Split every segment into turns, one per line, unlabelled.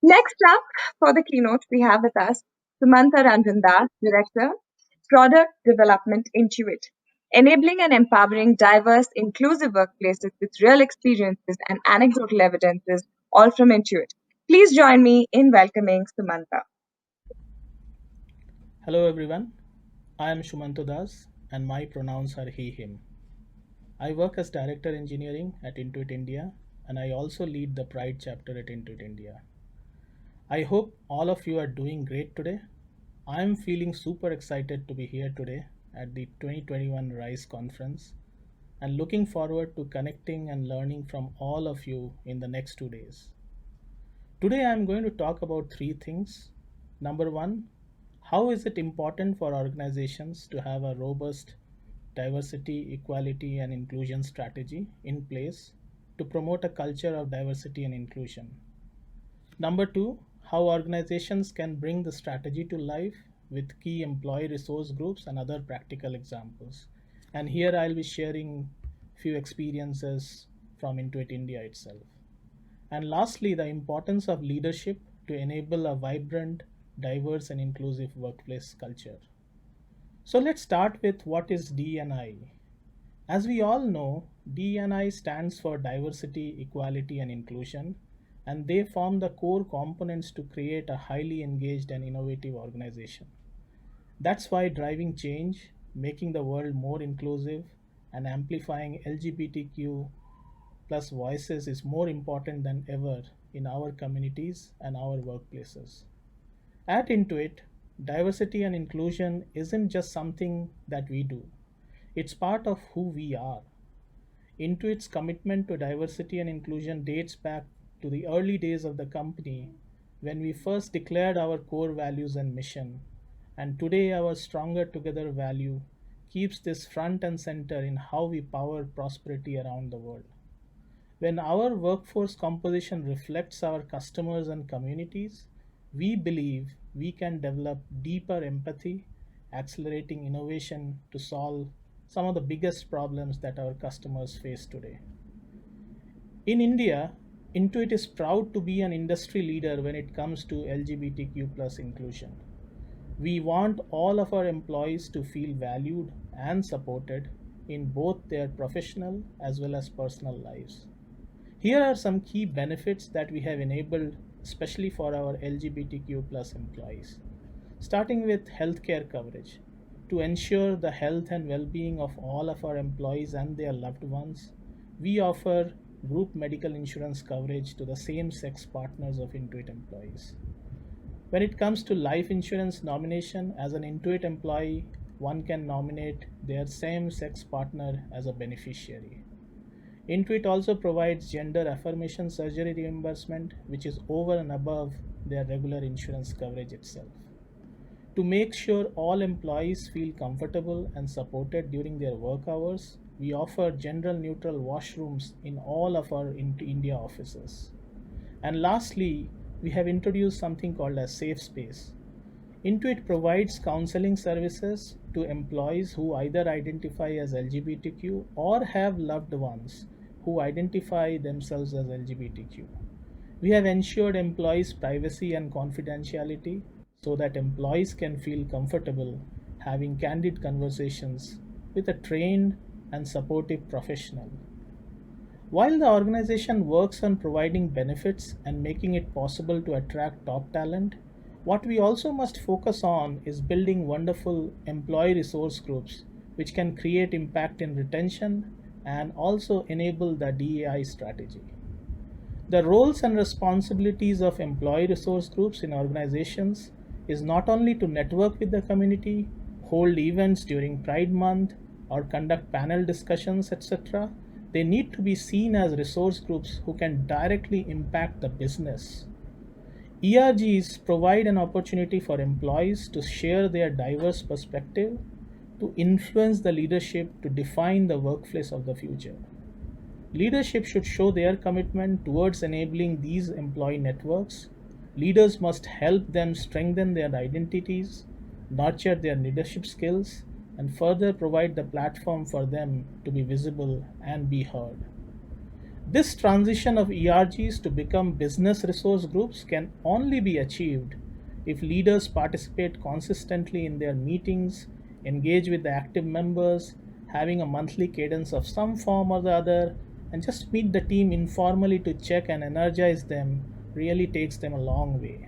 Next up for the keynote, we have with us Sumanta Ranjan, Director, Product Development, Intuit, enabling and empowering diverse, inclusive workplaces with real experiences and anecdotal evidences, all from Intuit. Please join me in welcoming Sumanta.
Hello everyone, I am 𝘗𝘪𝘳𝘦𝘬𝘕 and my pronouns are he, him. I work as Director Engineering at Intuit India and I also lead the Pride chapter at Intuit India. I hope all of you are doing great today. I am feeling super excited to be here today at the 2021 RISE conference and looking forward to connecting and learning from all of you in the next 2 days. Today I am going to talk about three things. Number one, how is it important for organizations to have a robust diversity, equality, and inclusion strategy in place to promote a culture of diversity and inclusion? Number two, how organizations can bring the strategy to life with key employee resource groups and other practical examples. And here I'll be sharing few experiences from Intuit India itself. And lastly, the importance of leadership to enable a vibrant, diverse, and inclusive workplace culture. So let's start with what is DNI. As we all know, DNI stands for diversity, equality, and inclusion, and they form the core components to create a highly engaged and innovative organization. That's why driving change, making the world more inclusive, and amplifying LGBTQ plus voices is more important than ever in our communities and our workplaces. At Intuit, diversity and inclusion isn't just something that we do, it's part of who we are. Intuit's commitment to diversity and inclusion dates back to the early days of the company when we first declared our core values and mission, and today our Stronger Together value keeps this front and center in how we power prosperity around the world. When our workforce composition reflects our customers and communities, we believe we can develop deeper empathy, accelerating innovation to solve some of the biggest problems that our customers face today. In India, Intuit is proud to be an industry leader when it comes to LGBTQ plus inclusion. We want all of our employees to feel valued and supported in both their professional as well as personal lives. Here are some key benefits that we have enabled, especially for our LGBTQ plus employees. Starting with healthcare coverage. To ensure the health and well-being of all of our employees and their loved ones, we offer group medical insurance coverage to the same-sex partners of Intuit employees. When it comes to life insurance nomination, as an Intuit employee, one can nominate their same-sex partner as a beneficiary. Intuit also provides gender affirmation surgery reimbursement, which is over and above their regular insurance coverage itself. To make sure all employees feel comfortable and supported during their work hours, we offer gender neutral washrooms in all of our India offices. And lastly, we have introduced something called as Safe Space. Intuit provides counseling services to employees who either identify as LGBTQ or have loved ones who identify themselves as LGBTQ. We have ensured employees' privacy and confidentiality so that employees can feel comfortable having candid conversations with a trained and supportive professional. While the organization works on providing benefits and making it possible to attract top talent, what we also must focus on is building wonderful employee resource groups which can create impact in retention and also enable the DEI strategy. The roles and responsibilities of employee resource groups in organizations is not only to network with the community, hold events during Pride Month, or conduct panel discussions, etc. They need to be seen as resource groups who can directly impact the business. ERGs provide an opportunity for employees to share their diverse perspective, to influence the leadership to define the workplace of the future. Leadership should show their commitment towards enabling these employee networks. Leaders must help them strengthen their identities, nurture their leadership skills, and further provide the platform for them to be visible and be heard. This transition of ERGs to become business resource groups can only be achieved if leaders participate consistently in their meetings, engage with the active members, having a monthly cadence of some form or the other, and just meet the team informally to check and energize them really takes them a long way.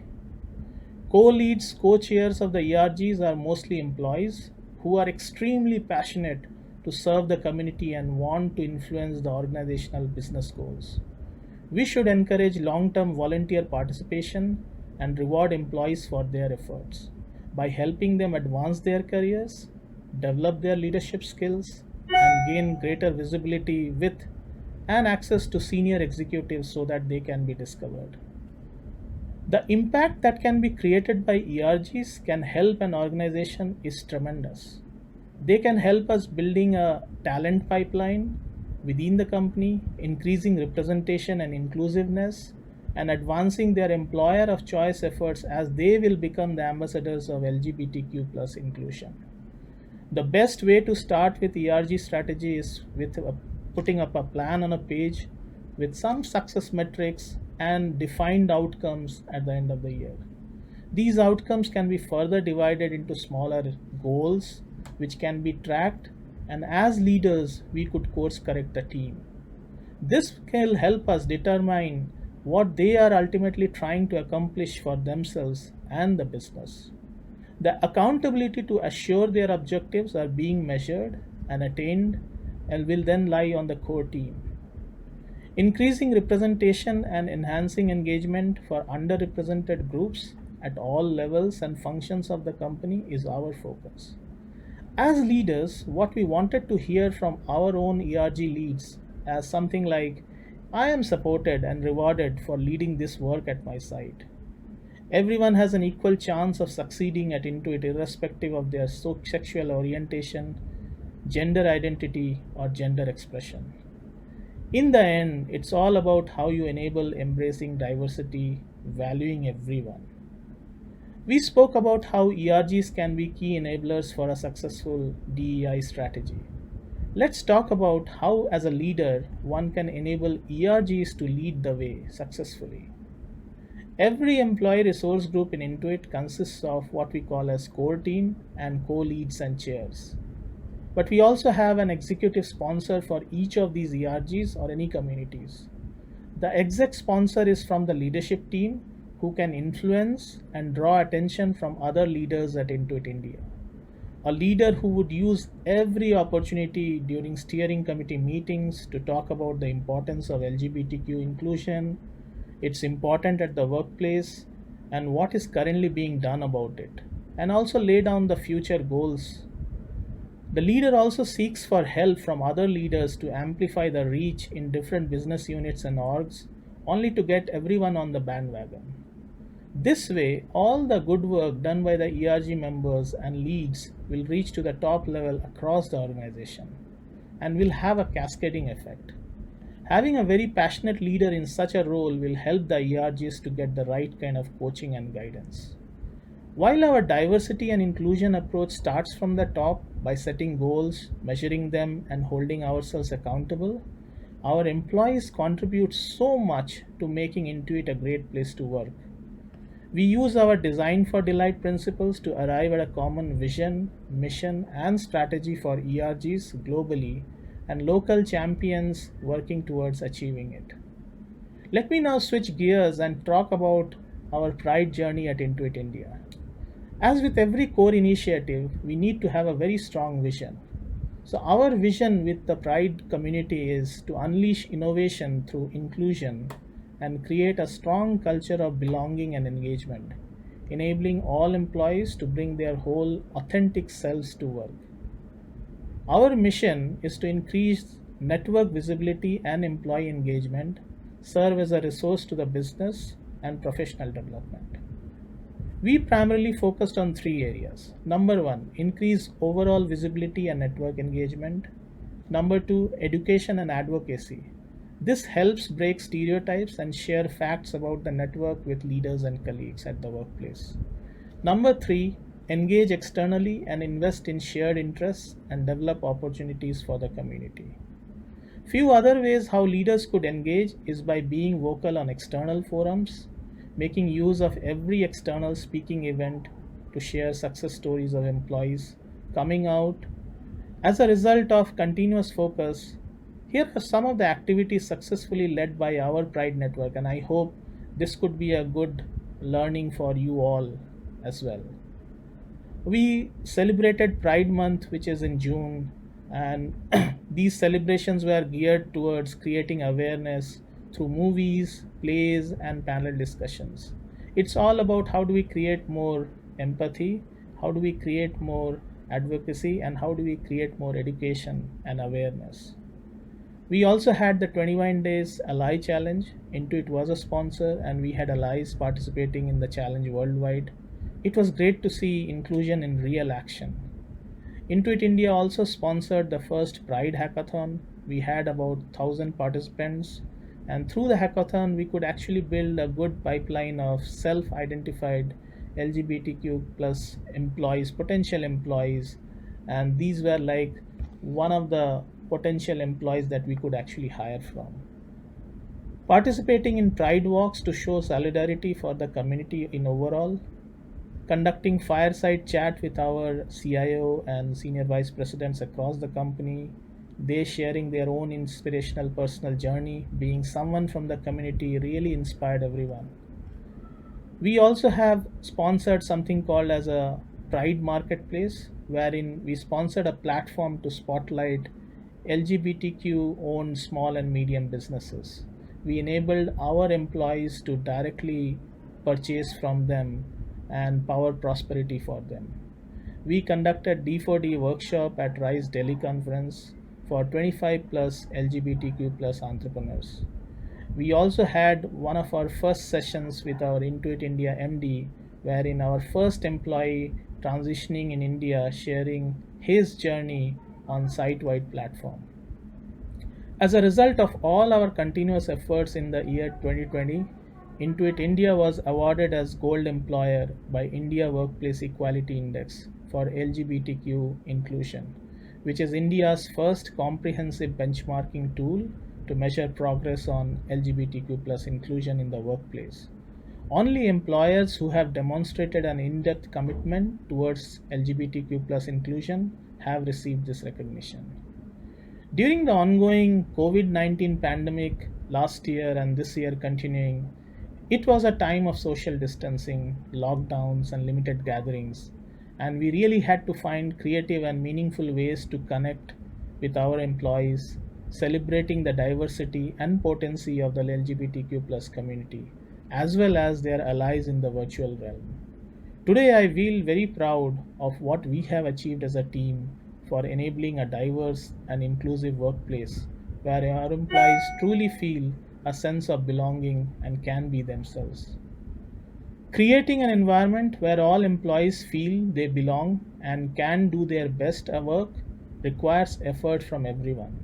Co-leads, co-chairs of the ERGs are mostly employees who are extremely passionate to serve the community and want to influence the organizational business goals. We should encourage long-term volunteer participation and reward employees for their efforts by helping them advance their careers, develop their leadership skills, and gain greater visibility with and access to senior executives so that they can be discovered. The impact that can be created by ERGs can help an organization is tremendous. They can help us building a talent pipeline within the company, increasing representation and inclusiveness, and advancing their employer of choice efforts as they will become the ambassadors of LGBTQ plus inclusion. The best way to start with ERG strategy is with putting up a plan on a page with some success metrics and defined outcomes at the end of the year. These outcomes can be further divided into smaller goals which can be tracked, and as leaders we could course correct the team. This will help us determine what they are ultimately trying to accomplish for themselves and the business. The accountability to assure their objectives are being measured and attained and will then lie on the core team. Increasing representation and enhancing engagement for underrepresented groups at all levels and functions of the company is our focus. As leaders, what we wanted to hear from our own ERG leads as something like, I am supported and rewarded for leading this work at my site. Everyone has an equal chance of succeeding at Intuit irrespective of their sexual orientation, gender identity, or gender expression. In the end, it's all about how you enable embracing diversity, valuing everyone. We spoke about how ERGs can be key enablers for a successful DEI strategy. Let's talk about how, as a leader, one can enable ERGs to lead the way successfully. Every employee resource group in Intuit consists of what we call as core team and co-leads and chairs. But we also have an executive sponsor for each of these ERGs or any communities. The exec sponsor is from the leadership team who can influence and draw attention from other leaders at Intuit India. A leader who would use every opportunity during steering committee meetings to talk about the importance of LGBTQ inclusion, its importance at the workplace, and what is currently being done about it, and also lay down the future goals. The leader also seeks for help from other leaders to amplify the reach in different business units and orgs, only to get everyone on the bandwagon. This way, all the good work done by the ERG members and leads will reach to the top level across the organization and will have a cascading effect. Having a very passionate leader in such a role will help the ERGs to get the right kind of coaching and guidance. While our diversity and inclusion approach starts from the top by setting goals, measuring them, and holding ourselves accountable, our employees contribute so much to making Intuit a great place to work. We use our Design for Delight principles to arrive at a common vision, mission, and strategy for ERGs globally and local champions working towards achieving it. Let me now switch gears and talk about our Pride journey at Intuit India. As with every core initiative, we need to have a very strong vision. So our vision with the Pride community is to unleash innovation through inclusion and create a strong culture of belonging and engagement, enabling all employees to bring their whole authentic selves to work. Our mission is to increase network visibility and employee engagement, serve as a resource to the business and professional development. We primarily focused on three areas. Number one, increase overall visibility and network engagement. Number two, education and advocacy. This helps break stereotypes and share facts about the network with leaders and colleagues at the workplace. Number three, engage externally and invest in shared interests and develop opportunities for the community. Few other ways how leaders could engage is by being vocal on external forums, making use of every external speaking event to share success stories of employees coming out. As a result of continuous focus, here are some of the activities successfully led by our Pride Network, and I hope this could be a good learning for you all as well. We celebrated Pride Month, which is in June, and these celebrations were geared towards creating awareness through movies, plays, and panel discussions. It's all about how do we create more empathy, how do we create more advocacy, and how do we create more education and awareness. We also had the 21 days ally challenge. Intuit was a sponsor, and we had allies participating in the challenge worldwide. It was great to see inclusion in real action. Intuit India also sponsored the first Pride Hackathon. We had about 1,000 participants, and through the hackathon, we could actually build a good pipeline of self-identified LGBTQ plus employees, potential employees, and these were like one of the potential employees that we could actually hire from. Participating in Pride Walks to show solidarity for the community in overall, conducting fireside chat with our CIO and senior vice presidents across the company, they sharing their own inspirational personal journey, being someone from the community really inspired everyone. We also have sponsored something called as a Pride Marketplace, wherein we sponsored a platform to spotlight LGBTQ owned small and medium businesses. We enabled our employees to directly purchase from them and power prosperity for them. We conducted D4D workshop at Rise Delhi conference for 25 plus LGBTQ plus entrepreneurs. We also had one of our first sessions with our Intuit India MD, wherein our first employee transitioning in India sharing his journey on site-wide platform. As a result of all our continuous efforts in the year 2020, Intuit India was awarded as Gold Employer by India Workplace Equality Index for LGBTQ inclusion, which is India's first comprehensive benchmarking tool to measure progress on LGBTQ plus inclusion in the workplace. Only employers who have demonstrated an in-depth commitment towards LGBTQ plus inclusion have received this recognition. During the ongoing COVID-19 pandemic last year and this year continuing, it was a time of social distancing, lockdowns, and limited gatherings, and we really had to find creative and meaningful ways to connect with our employees, celebrating the diversity and potency of the LGBTQ plus community, as well as their allies in the virtual realm. Today, I feel very proud of what we have achieved as a team for enabling a diverse and inclusive workplace where our employees truly feel a sense of belonging and can be themselves. Creating an environment where all employees feel they belong and can do their best at work requires effort from everyone.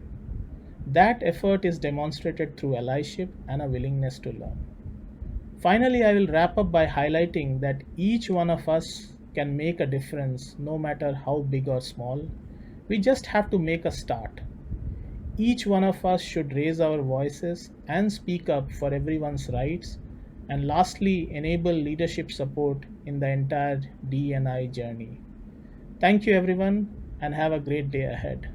That effort is demonstrated through allyship and a willingness to learn. Finally, I will wrap up by highlighting that each one of us can make a difference no matter how big or small. We just have to make a start. Each one of us should raise our voices and speak up for everyone's rights. And lastly, enable leadership support in the entire D&I journey. Thank you, everyone, and have a great day ahead.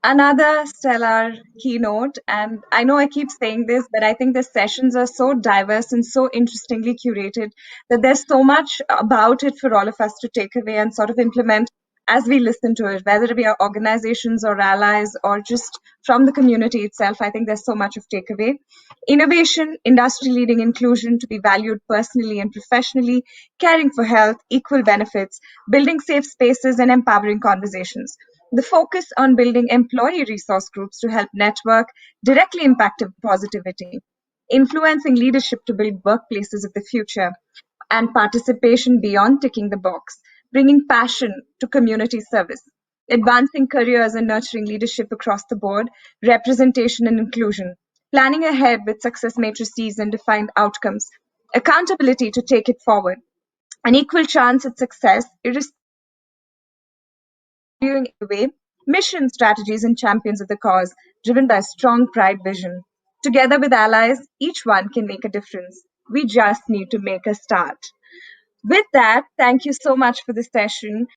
Another stellar keynote, and I know I keep saying this, but I think the sessions are so diverse and so interestingly curated that there's so much about it for all of us to take away and sort of implement as we listen to it, whether it be our organizations or allies or just from the community itself. I think there's so much of takeaway. Innovation, industry-leading inclusion to be valued personally and professionally, caring for health, equal benefits, building safe spaces, and empowering conversations. The focus on building employee resource groups to help network, directly impact positivity, influencing leadership to build workplaces of the future, and participation beyond ticking the box, bringing passion to community service, advancing careers and nurturing leadership across the board, representation and inclusion, planning ahead with success matrices and defined outcomes, accountability to take it forward, an equal chance at success, valuing the way, mission strategies and champions of the cause, driven by a strong pride vision. Together with allies, each one can make a difference. We just need to make a start. With that, thank you so much for this session.